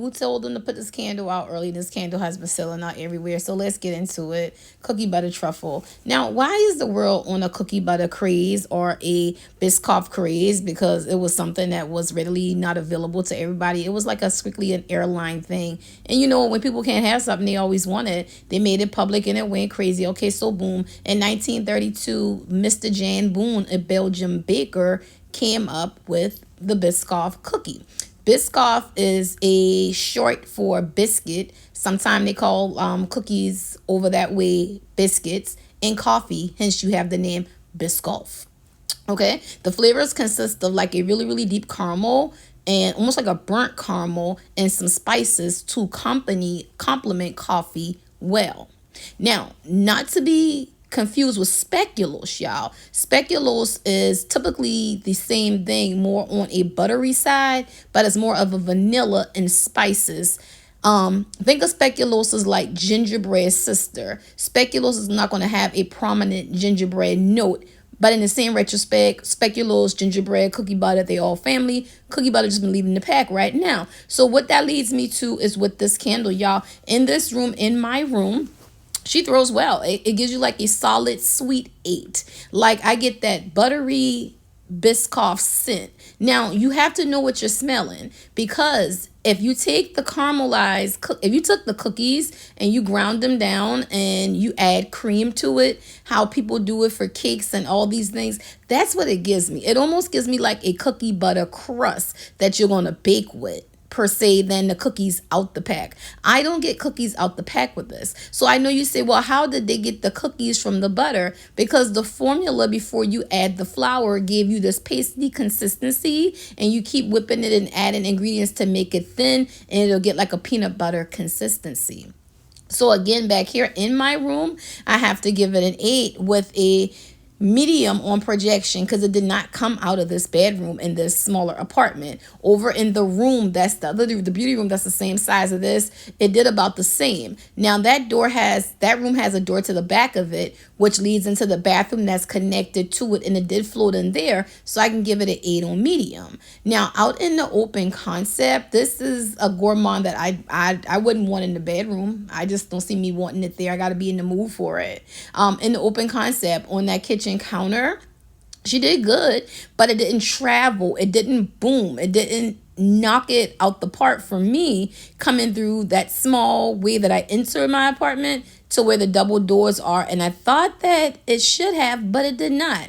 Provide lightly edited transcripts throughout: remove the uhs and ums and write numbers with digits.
who told them to put this candle out early? This candle has been selling out everywhere. So let's get into it. Cookie butter truffle. Now, why is the world on a cookie butter craze or a Biscoff craze? Because it was something that was readily not available to everybody. It was like a strictly an airline thing. And you know, when people can't have something they always wanted, they made it public and it went crazy. Okay, so boom. In 1932, Mr. Jan Boone, a Belgian baker, came up with the Biscoff cookie. Biscoff is a short for biscuit. Sometimes they call cookies over that way biscuits, and coffee. Hence, you have the name Biscoff. Okay, the flavors consist of like a really, really deep caramel and almost like a burnt caramel and some spices to complement coffee well. Now, not to be confused with speculoos, y'all. Speculoos is typically the same thing, more on a buttery side, but it's more of a vanilla and spices. Think of speculoos as like gingerbread sister. Speculoos is not going to have a prominent gingerbread note, but in the same retrospect, speculoos, gingerbread, cookie butter, they all family. Cookie butter just been leaving the pack right now. So what that leads me to is with this candle, y'all. In this room, in my room, she throws well. It gives you like a solid sweet 8. Like I get that buttery Biscoff scent. Now you have to know what you're smelling, because if you take the if you took the cookies and you ground them down and you add cream to it, how people do it for cakes and all these things, that's what it gives me. It almost gives me like a cookie butter crust that you're going to bake with, per se, than the cookies out the pack. I don't get cookies out the pack with this. So I know you say, well, how did they get the cookies from the butter? Because the formula before you add the flour gave you this pasty consistency, and you keep whipping it and adding ingredients to make it thin, and it'll get like a peanut butter consistency. So again, back here in my room, I have to give it an 8 with a medium on projection, because it did not come out of this bedroom in this smaller apartment. Over in the room that's the beauty room, that's the same size of this, it did about the same. Now that room has a door to the back of it, which leads into the bathroom that's connected to it, and it did float in there, so I can give it an 8 on medium. Now out in the open concept, this is a gourmand that I wouldn't want in the bedroom. I just don't see me wanting it there. I got to be in the mood for it. In the open concept, on that kitchen counter, she did good, but it didn't travel. It didn't boom. It didn't knock it out the park for me, coming through that small way that I enter my apartment to where the double doors are. And I thought that it should have, but it did not.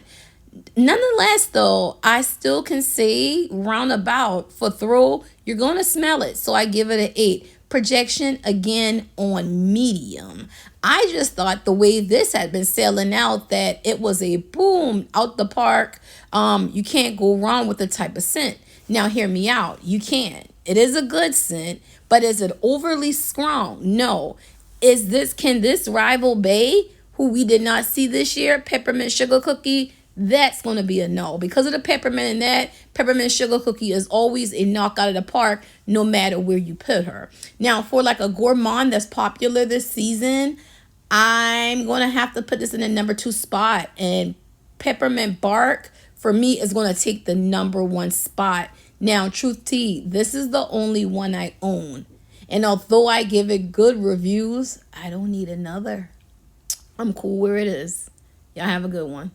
Nonetheless, though, I still can say roundabout for throw, you're going to smell it. So I give it an 8. Projection again on medium. I just thought the way this had been selling out that it was a boom out the park. You can't go wrong with the type of scent. Now hear me out. You can't. It is a good scent, but is it overly strong? No. Can this rival Bay, who we did not see this year, peppermint sugar cookie? That's going to be a no, because of the peppermint, and that peppermint sugar cookie is always a knock out of the park, no matter where you put her. Now, for like a gourmand that's popular this season, I'm going to have to put this in the number 2 spot, and peppermint bark for me is going to take the number 1 spot. Now, truth tea, this is the only one I own, and although I give it good reviews, I don't need another. I'm cool where it is. Y'all have a good one.